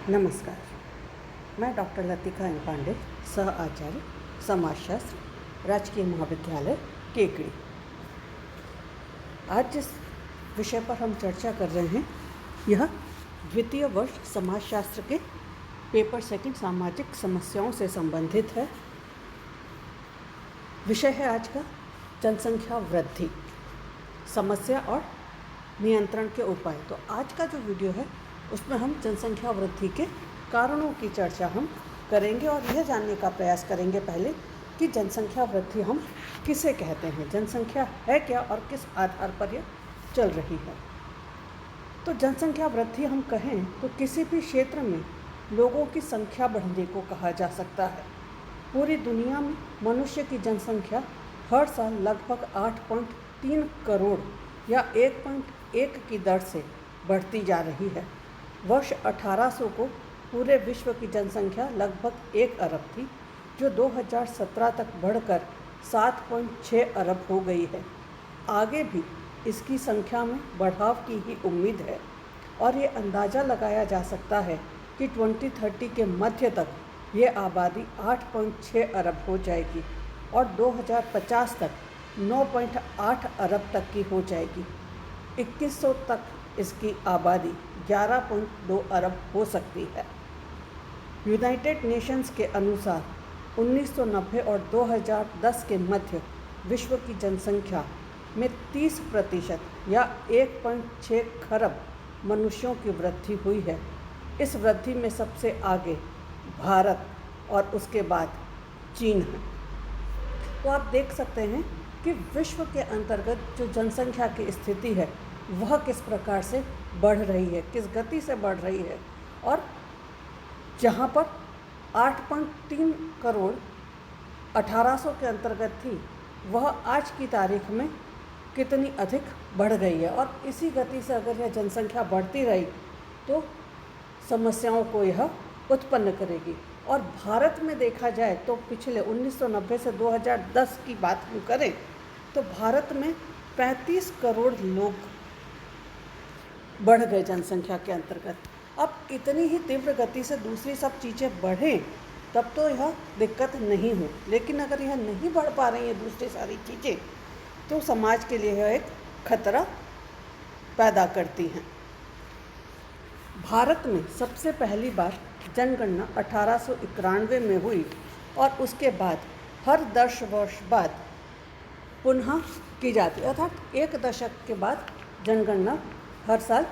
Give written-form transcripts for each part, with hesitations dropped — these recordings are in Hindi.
नमस्कार। मैं डॉक्टर लतिका एन पांडे, सह आचार्य समाजशास्त्र, राजकीय महाविद्यालय केकड़ी। आज जिस विषय पर हम चर्चा कर रहे हैं यह द्वितीय वर्ष समाजशास्त्र के पेपर सेकंड सामाजिक समस्याओं से संबंधित है। विषय है आज का जनसंख्या वृद्धि, समस्या और नियंत्रण के उपाय। तो आज का जो वीडियो है उसमें हम जनसंख्या वृद्धि के कारणों की चर्चा हम करेंगे और यह जानने का प्रयास करेंगे पहले कि जनसंख्या वृद्धि हम किसे कहते हैं, जनसंख्या है क्या और किस आधार पर यह चल रही है। तो जनसंख्या वृद्धि हम कहें तो किसी भी क्षेत्र में लोगों की संख्या बढ़ने को कहा जा सकता है। पूरी दुनिया में मनुष्य की जनसंख्या हर साल लगभग 8.3 करोड़ या 1.1 की दर से बढ़ती जा रही है। वर्ष 1800 को पूरे विश्व की जनसंख्या लगभग 1 अरब थी, जो 2017 तक बढ़कर 7.6 अरब हो गई है। आगे भी इसकी संख्या में बढ़ाव की ही उम्मीद है और ये अंदाज़ा लगाया जा सकता है कि 2030 के मध्य तक ये आबादी 8.6 अरब हो जाएगी और 2050 तक 9.8 अरब तक की हो जाएगी। 2100 तक इसकी आबादी 11.2 अरब हो सकती है। यूनाइटेड नेशंस के अनुसार 1990 और 2010 के मध्य विश्व की जनसंख्या में 30% या 1.6 खरब मनुष्यों की वृद्धि हुई है। इस वृद्धि में सबसे आगे भारत और उसके बाद चीन है। तो आप देख सकते हैं कि विश्व के अंतर्गत जो जनसंख्या की स्थिति है वह किस प्रकार से बढ़ रही है, किस गति से बढ़ रही है। और जहाँ पर 8.3 करोड़ 1800 के अंतर्गत थी वह आज की तारीख में कितनी अधिक बढ़ गई है। और इसी गति से अगर यह जनसंख्या बढ़ती रही तो समस्याओं को यह उत्पन्न करेगी। और भारत में देखा जाए तो पिछले 1990 से 2010 की बात हम करें तो भारत में 35 करोड़ लोग बढ़ गए जनसंख्या के अंतर्गत। अब इतनी ही तीव्र गति से दूसरी सब चीज़ें बढ़ें तब तो यह दिक्कत नहीं हो, लेकिन अगर यह नहीं बढ़ पा रही है दूसरी सारी चीज़ें तो समाज के लिए यह एक खतरा पैदा करती हैं। भारत में सबसे पहली बार जनगणना 1891 में हुई और उसके बाद हर 10 वर्ष बाद पुनः की जाती है, अर्थात 1 दशक के बाद जनगणना हर साल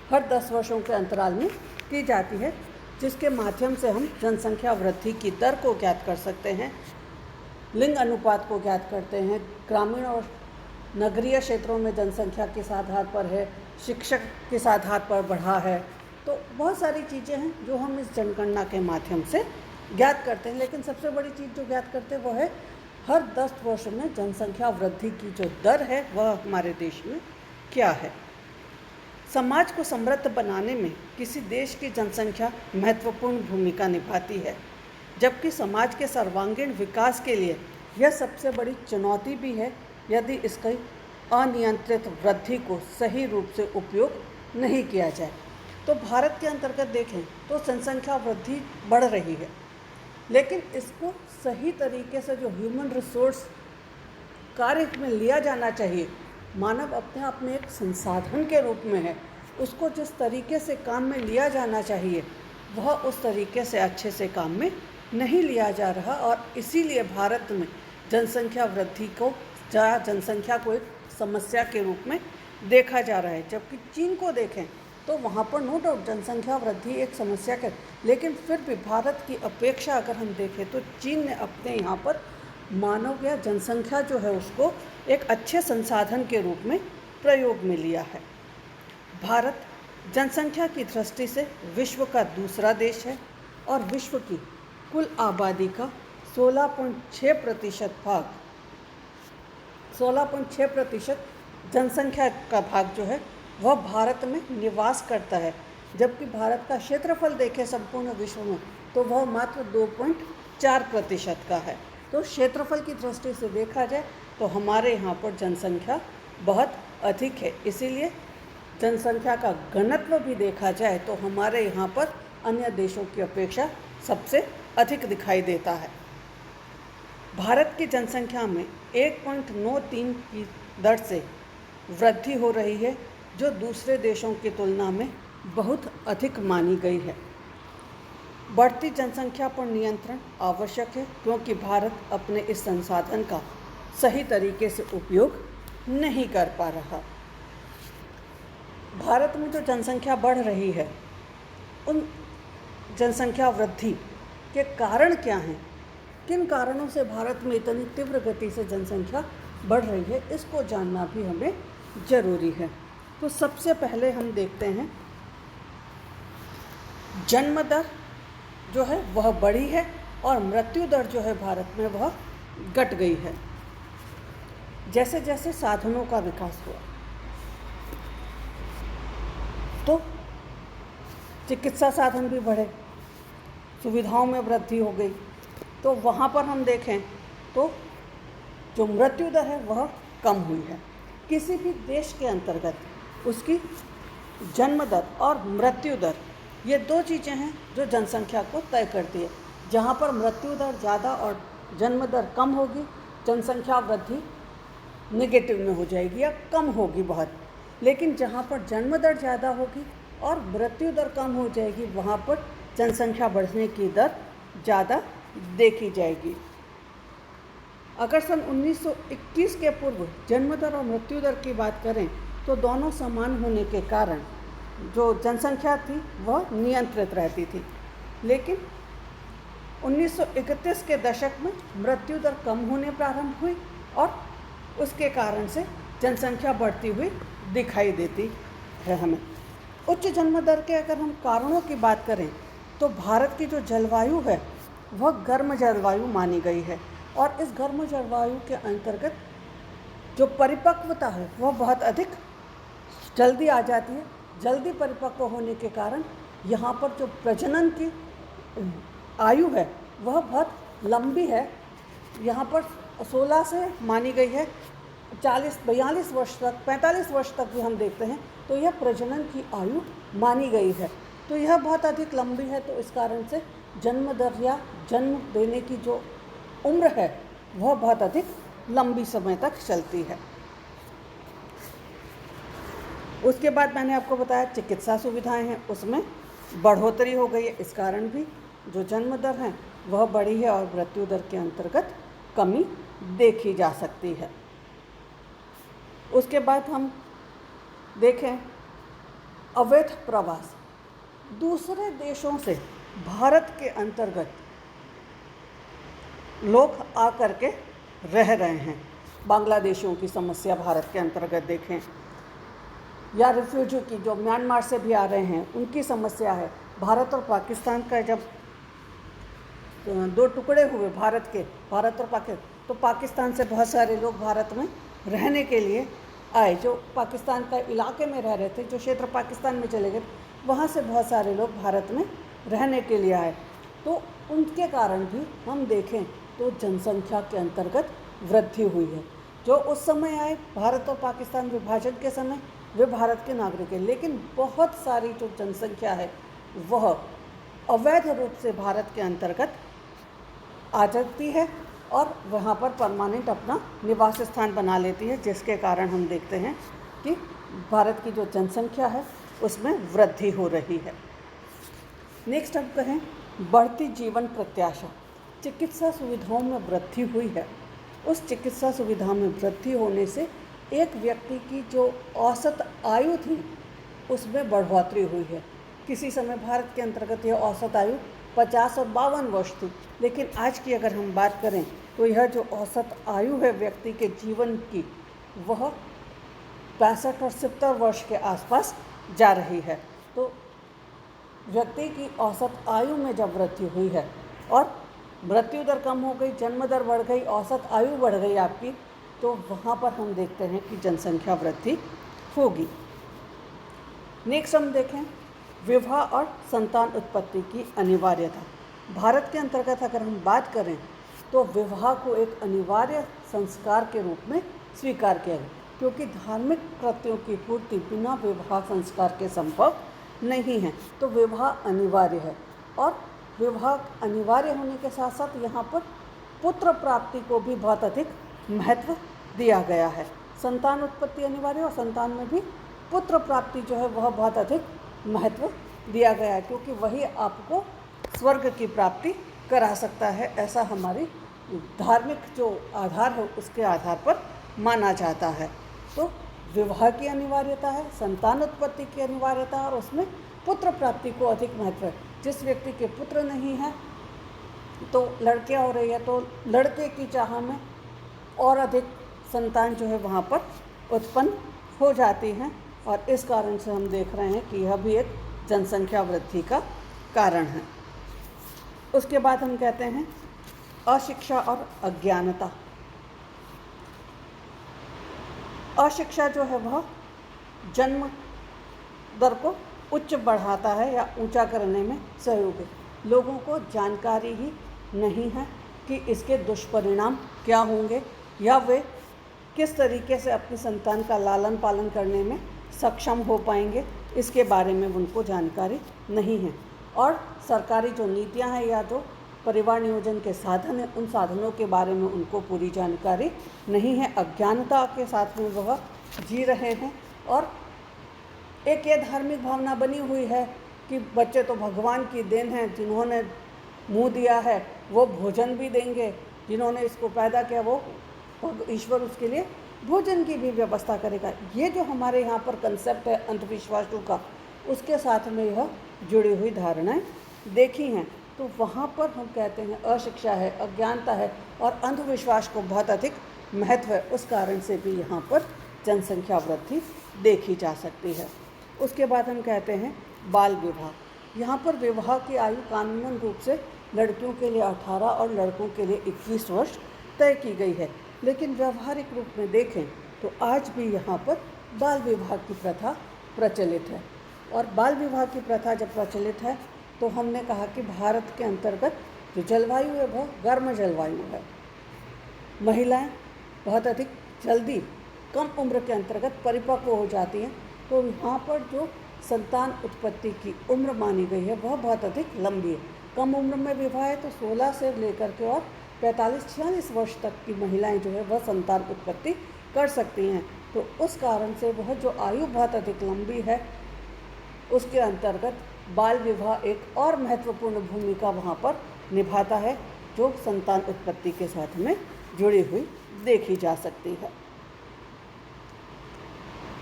हर 10 वर्षों के अंतराल में की जाती है, जिसके माध्यम से हम जनसंख्या वृद्धि की दर को ज्ञात कर सकते हैं, लिंग अनुपात को ज्ञात करते हैं, ग्रामीण और नगरीय क्षेत्रों में जनसंख्या किस आधार पर है, शिक्षक किस आधार पर बढ़ा है। तो बहुत सारी चीज़ें हैं जो हम इस जनगणना के माध्यम से ज्ञात करते हैं। लेकिन सबसे बड़ी चीज़ जो ज्ञात करते हैं वो है हर 10 वर्ष में जनसंख्या वृद्धि की जो दर है वह हमारे देश में क्या है। समाज को समृद्ध बनाने में किसी देश की जनसंख्या महत्वपूर्ण भूमिका निभाती है, जबकि समाज के सर्वांगीण विकास के लिए यह सबसे बड़ी चुनौती भी है यदि इसकी अनियंत्रित वृद्धि को सही रूप से उपयोग नहीं किया जाए। तो भारत के अंतर्गत देखें तो जनसंख्या वृद्धि बढ़ रही है, लेकिन इसको सही तरीके से जो ह्यूमन रिसोर्स कार्य में लिया जाना चाहिए, मानव अपने आप में एक संसाधन के रूप में है, उसको जिस तरीके से काम में लिया जाना चाहिए वह उस तरीके से अच्छे से काम में नहीं लिया जा रहा। और इसीलिए भारत में जनसंख्या वृद्धि को जनसंख्या को एक समस्या के रूप में देखा जा रहा है। जबकि चीन को देखें तो वहाँ पर नो डाउट जनसंख्या वृद्धि एक समस्या है, लेकिन फिर भी भारत की अपेक्षा अगर हम देखें तो चीन ने अपने यहाँ पर मानव या जनसंख्या जो है उसको एक अच्छे संसाधन के रूप में प्रयोग में लिया है। भारत जनसंख्या की दृष्टि से विश्व का दूसरा देश है और विश्व की कुल आबादी का 16.6% जनसंख्या का भाग जो है वह भारत में निवास करता है। जबकि भारत का क्षेत्रफल देखें संपूर्ण विश्व में तो वह मात्र 2.4% का है। तो क्षेत्रफल की दृष्टि से देखा जाए तो हमारे यहाँ पर जनसंख्या बहुत अधिक है। इसीलिए जनसंख्या का घनत्व भी देखा जाए तो हमारे यहाँ पर अन्य देशों की अपेक्षा सबसे अधिक दिखाई देता है। भारत की जनसंख्या में 1.93 की दर से वृद्धि हो रही है, जो दूसरे देशों की तुलना में बहुत अधिक मानी गई है। बढ़ती जनसंख्या पर नियंत्रण आवश्यक है, क्योंकि भारत अपने इस संसाधन का सही तरीके से उपयोग नहीं कर पा रहा। भारत में जो जनसंख्या बढ़ रही है, उन जनसंख्या वृद्धि के कारण क्या हैं? किन कारणों से भारत में इतनी तीव्र गति से जनसंख्या बढ़ रही है, इसको जानना भी हमें जरूरी है। तो सबसे पहले हम देखते हैं, जन्म दर जो है वह बढ़ी है और मृत्यु दर जो है भारत में वह घट गई है। जैसे जैसे साधनों का विकास हुआ तो चिकित्सा साधन भी बढ़े, सुविधाओं में वृद्धि हो गई, तो वहाँ पर हम देखें तो जो मृत्यु दर है वह कम हुई है। किसी भी देश के अंतर्गत उसकी जन्म दर और मृत्यु दर, ये दो चीज़ें हैं जो जनसंख्या को तय करती है। जहाँ पर मृत्यु दर ज़्यादा और जन्म दर कम होगी, जनसंख्या वृद्धि नेगेटिव में हो जाएगी या कम होगी बहुत। लेकिन जहाँ पर जन्म दर ज़्यादा होगी और मृत्यु दर कम हो जाएगी, वहाँ पर जनसंख्या बढ़ने की दर ज़्यादा देखी जाएगी। अगर सन 1921 के पूर्व जन्म दर और मृत्यु दर की बात करें तो दोनों समान होने के कारण जो जनसंख्या थी वह नियंत्रित रहती थी। लेकिन 1931 के दशक में मृत्यु दर कम होने प्रारंभ हुई और उसके कारण से जनसंख्या बढ़ती हुई दिखाई देती है हमें। उच्च जन्म दर के अगर हम कारणों की बात करें तो भारत की जो जलवायु है वह गर्म जलवायु मानी गई है और इस गर्म जलवायु के अंतर्गत जो परिपक्वता है वह बहुत अधिक जल्दी आ जाती है। जल्दी परिपक्व होने के कारण यहाँ पर जो प्रजनन की आयु है वह बहुत लंबी है। यहाँ पर 16 से मानी गई है 42 वर्ष तक, 45 वर्ष तक भी हम देखते हैं तो यह प्रजनन की आयु मानी गई है। तो यह बहुत अधिक लंबी है, तो इस कारण से जन्म दर या जन्म देने की जो उम्र है वह बहुत अधिक लंबी समय तक चलती है। उसके बाद मैंने आपको बताया चिकित्सा सुविधाएं हैं, उसमें बढ़ोतरी हो गई है। इस कारण भी जो जन्म दर है वह बढ़ी है और मृत्यु दर के अंतर्गत कमी देखी जा सकती है। उसके बाद हम देखें अवैध प्रवास, दूसरे देशों से भारत के अंतर्गत लोग आकर के रह रहे हैं। बांग्लादेशियों की समस्या भारत के अंतर्गत देखें, या रिफ्यूजी की जो म्यांमार से भी आ रहे हैं उनकी समस्या है। भारत और पाकिस्तान का जब दो टुकड़े हुए भारत और पाकिस्तान, तो पाकिस्तान से बहुत सारे लोग भारत में रहने के लिए आए। जो पाकिस्तान का इलाके में रह रहे थे, जो क्षेत्र पाकिस्तान में चले गए, वहाँ से बहुत सारे लोग भारत में रहने के लिए आए। तो उनके कारण भी हम देखें तो जनसंख्या के अंतर्गत वृद्धि हुई है। जो उस समय आए भारत और पाकिस्तान विभाजन के समय, वे भारत के नागरिक हैं, लेकिन बहुत सारी जो जनसंख्या है वह अवैध रूप से भारत के अंतर्गत आ जाती है और वहाँ पर परमानेंट अपना निवास स्थान बना लेती है, जिसके कारण हम देखते हैं कि भारत की जो जनसंख्या है उसमें वृद्धि हो रही है। नेक्स्ट हम कहें बढ़ती जीवन प्रत्याशा, चिकित्सा सुविधाओं में वृद्धि हुई है। उस चिकित्सा सुविधा में वृद्धि होने से एक व्यक्ति की जो औसत आयु थी उसमें बढ़ोतरी हुई है। किसी समय भारत के अंतर्गत यह औसत आयु 50 और 52 वर्ष थी, लेकिन आज की अगर हम बात करें तो यह जो औसत आयु है व्यक्ति के जीवन की वह 65 और 70 वर्ष के आसपास जा रही है। तो व्यक्ति की औसत आयु में जब वृद्धि हुई है और मृत्यु दर कम हो गई, जन्म दर बढ़ गई, औसत आयु बढ़ गई आपकी, तो वहाँ पर हम देखते हैं कि जनसंख्या वृद्धि होगी। नेक्स्ट हम देखें विवाह और संतान उत्पत्ति की अनिवार्यता। भारत के अंतर्गत अगर हम बात करें तो विवाह को एक अनिवार्य संस्कार के रूप में स्वीकार किया गया, क्योंकि धार्मिक कृत्यों की पूर्ति बिना विवाह संस्कार के संभव नहीं है। तो विवाह अनिवार्य है, और विवाह अनिवार्य होने के साथ साथ यहाँ पर पुत्र प्राप्ति को भी बहुत अधिक महत्व दिया गया है। संतान उत्पत्ति अनिवार्य और संतान में भी पुत्र प्राप्ति जो है वह बहुत अधिक महत्व दिया गया है, क्योंकि वही आपको स्वर्ग की प्राप्ति करा सकता है, ऐसा हमारी धार्मिक जो आधार है उसके आधार पर माना जाता है। तो विवाह की अनिवार्यता है, संतान उत्पत्ति की अनिवार्यता है, और उसमें पुत्र प्राप्ति को अधिक महत्व है। जिस व्यक्ति के पुत्र नहीं है तो लड़कियां हो रही है तो लड़के की चाह में और अधिक संतान जो है वहाँ पर उत्पन्न हो जाती हैं, और इस कारण से हम देख रहे हैं कि यह भी एक जनसंख्या वृद्धि का कारण है। उसके बाद हम कहते हैं अशिक्षा और अज्ञानता। अशिक्षा जो है वह जन्म दर को उच्च बढ़ाता है या ऊंचा करने में सहयोगी। लोगों को जानकारी ही नहीं है कि इसके दुष्परिणाम क्या होंगे, या वे किस तरीके से अपनी संतान का लालन पालन करने में सक्षम हो पाएंगे, इसके बारे में उनको जानकारी नहीं है। और सरकारी जो नीतियां हैं या जो परिवार नियोजन के साधन हैं, उन साधनों के बारे में उनको पूरी जानकारी नहीं है। अज्ञानता के साथ में वह जी रहे हैं, और एक ये धार्मिक भावना बनी हुई है कि बच्चे तो भगवान की देन है, जिन्होंने मुँह दिया है वो भोजन भी देंगे, जिन्होंने इसको पैदा किया वो ईश्वर उसके लिए भोजन की भी व्यवस्था करेगा। ये जो हमारे यहाँ पर कंसेप्ट है अंधविश्वासों का, उसके साथ में यह जुड़ी हुई धारणाएं देखी हैं। तो वहाँ पर हम कहते हैं अशिक्षा है, अज्ञानता है और अंधविश्वास को बहुत अधिक महत्व है। उस कारण से भी यहाँ पर जनसंख्या वृद्धि देखी जा सकती है। उसके बाद हम कहते हैं बाल विवाह। यहाँ पर विवाह की आयु कानूनन रूप से लड़कियों के लिए 18 और लड़कों के लिए 21 वर्ष तय की गई है, लेकिन व्यवहारिक रूप में देखें तो आज भी यहाँ पर बाल विवाह की प्रथा प्रचलित है। और बाल विवाह की प्रथा जब प्रचलित है तो हमने कहा कि भारत के अंतर्गत जो जलवायु है वह गर्म जलवायु है। महिलाएं बहुत अधिक जल्दी कम उम्र के अंतर्गत परिपक्व हो जाती हैं, तो यहाँ पर जो संतान उत्पत्ति की उम्र मानी गई है वह बहुत अधिक लंबी है। कम उम्र में विवाह है तो 16 से लेकर के और 45-46 वर्ष तक की महिलाएं जो है वह संतान उत्पत्ति कर सकती हैं। तो उस कारण से वह जो आयु बहुत अधिक लंबी है उसके अंतर्गत बाल विवाह एक और महत्वपूर्ण भूमिका वहाँ पर निभाता है, जो संतान उत्पत्ति के साथ में जुड़ी हुई देखी जा सकती है।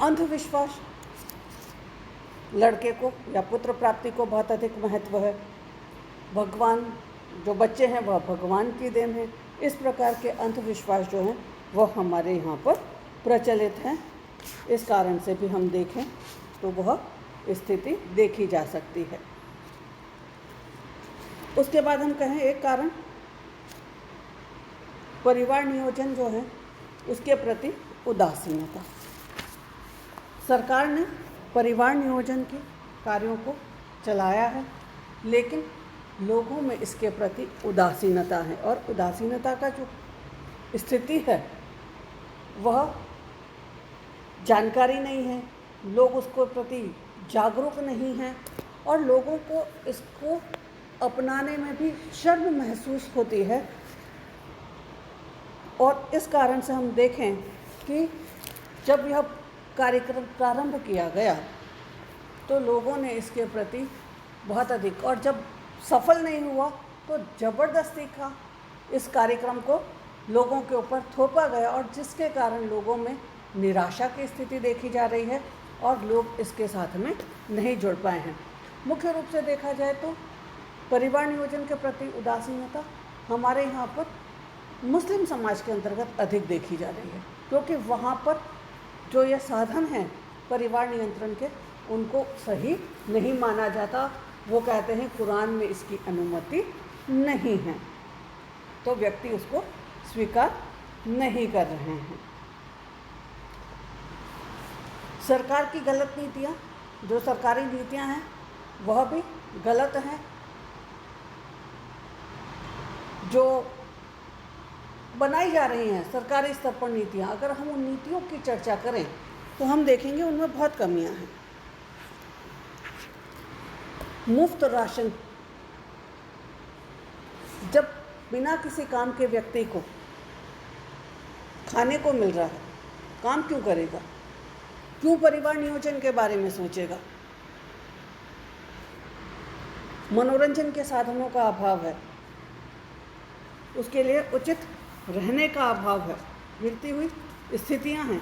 अंधविश्वास, लड़के को या पुत्र प्राप्ति को बहुत अधिक महत्व है। भगवान, जो बच्चे हैं वह भगवान की देन है। इस प्रकार के अंधविश्वास जो हैं वह हमारे यहाँ पर प्रचलित हैं। इस कारण से भी हम देखें तो वह स्थिति देखी जा सकती है। उसके बाद हम कहें एक कारण परिवार नियोजन जो है उसके प्रति उदासीनता। सरकार ने परिवार नियोजन के कार्यों को चलाया है, लेकिन लोगों में इसके प्रति उदासीनता है, और उदासीनता का जो स्थिति है वह जानकारी नहीं है, लोग उसको प्रति जागरूक नहीं हैं, और लोगों को इसको अपनाने में भी शर्म महसूस होती है। और इस कारण से हम देखें कि जब यह कार्यक्रम प्रारंभ किया गया तो लोगों ने इसके प्रति बहुत अधिक, और जब सफल नहीं हुआ तो ज़बरदस्ती का इस कार्यक्रम को लोगों के ऊपर थोपा गया, और जिसके कारण लोगों में निराशा की स्थिति देखी जा रही है और लोग इसके साथ में नहीं जुड़ पाए हैं। मुख्य रूप से देखा जाए तो परिवार नियोजन के प्रति उदासीनता हमारे यहाँ पर मुस्लिम समाज के अंतर्गत अधिक देखी जा रही है, क्योंकि वहाँ पर जो ये साधन हैं परिवार नियंत्रण के उनको सही नहीं माना जाता। वो कहते हैं कुरान में इसकी अनुमति नहीं है, तो व्यक्ति उसको स्वीकार नहीं कर रहे हैं। सरकार की गलत नीतियाँ, जो सरकारी नीतियाँ हैं वह भी गलत हैं। जो बनाई जा रही हैं सरकारी स्तर पर नीतियाँ, अगर हम उन नीतियों की चर्चा करें तो हम देखेंगे उनमें बहुत कमियां हैं। मुफ्त राशन, जब बिना किसी काम के व्यक्ति को खाने को मिल रहा है, काम क्यों करेगा? क्यों परिवार नियोजन के बारे में सोचेगा? मनोरंजन के साधनों का अभाव है, उसके लिए उचित रहने का अभाव है, गिरती हुई स्थितियां हैं।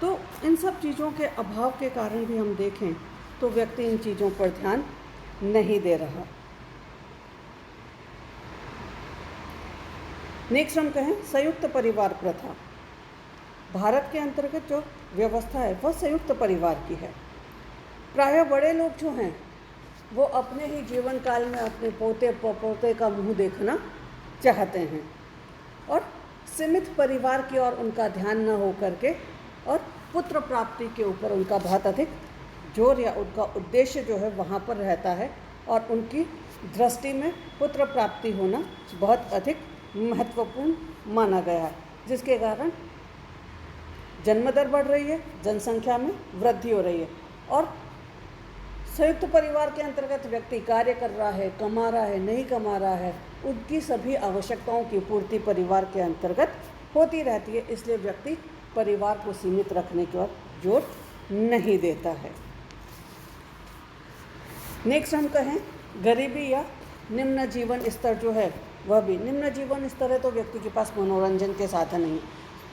तो इन सब चीज़ों के अभाव के कारण भी हम देखें तो व्यक्ति इन चीज़ों पर ध्यान नहीं दे रहा। नेक्स्ट हम कहें संयुक्त परिवार प्रथा। भारत के अंतर्गत जो व्यवस्था है वह संयुक्त परिवार की है। प्रायः बड़े लोग जो हैं वो अपने ही जीवन काल में अपने पोते पोते का मुंह देखना चाहते हैं और सीमित परिवार की ओर उनका ध्यान न हो करके और पुत्र प्राप्ति के ऊपर उनका बहुत अधिक जोर या उनका उद्देश्य जो है वहाँ पर रहता है और उनकी दृष्टि में पुत्र प्राप्ति होना बहुत अधिक महत्वपूर्ण माना गया है, जिसके कारण जन्म दर बढ़ रही है, जनसंख्या में वृद्धि हो रही है। और संयुक्त परिवार के अंतर्गत व्यक्ति कार्य कर रहा है, कमा रहा है, नहीं कमा रहा है, उनकी सभी आवश्यकताओं की पूर्ति परिवार के अंतर्गत होती रहती है। इसलिए व्यक्ति परिवार को सीमित रखने की ओर जोर नहीं देता है। नेक्स्ट हम कहें गरीबी या निम्न जीवन स्तर जो है वह भी। निम्न जीवन स्तर है तो व्यक्ति के पास मनोरंजन के साधन नहीं,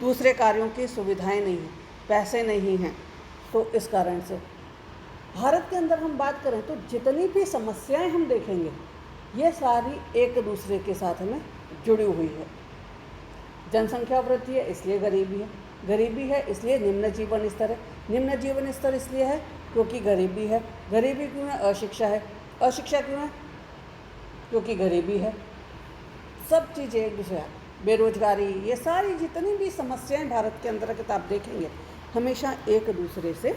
दूसरे कार्यों की सुविधाएं नहीं हैं, पैसे नहीं हैं। तो इस कारण से भारत के अंदर हम बात करें तो जितनी भी समस्याएं हम देखेंगे ये सारी एक दूसरे के साथ में जुड़ी हुई है। जनसंख्या वृद्धि है इसलिए गरीबी है, गरीबी है इसलिए निम्न जीवन स्तर है, निम्न जीवन स्तर इसलिए है क्योंकि गरीबी है, गरीबी क्यों है? अशिक्षा है, अशिक्षा क्यों है? क्योंकि गरीबी है। सब चीज़ें एक दूसरे, बेरोजगारी, ये सारी जितनी भी समस्याएं भारत के अंतर्गत आप देखेंगे हमेशा एक दूसरे से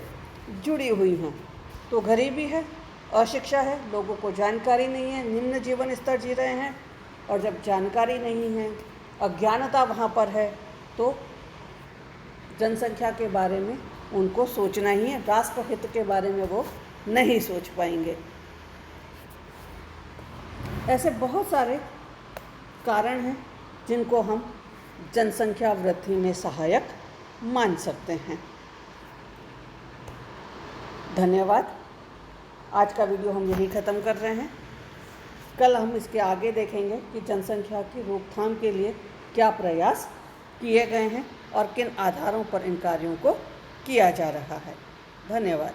जुड़ी हुई हैं। तो गरीबी है, अशिक्षा है, लोगों को जानकारी नहीं है, निम्न जीवन स्तर जी रहे हैं। और जब जानकारी नहीं है, अज्ञानता वहाँ पर है तो जनसंख्या के बारे में उनको सोचना ही है, राष्ट्रहित के बारे में वो नहीं सोच पाएंगे। ऐसे बहुत सारे कारण हैं जिनको हम जनसंख्या वृद्धि में सहायक मान सकते हैं। धन्यवाद। आज का वीडियो हम यहीं ख़त्म कर रहे हैं। कल हम इसके आगे देखेंगे कि जनसंख्या की रोकथाम के लिए क्या प्रयास किए गए हैं और किन आधारों पर इन कार्यों को किया जा रहा है। धन्यवाद।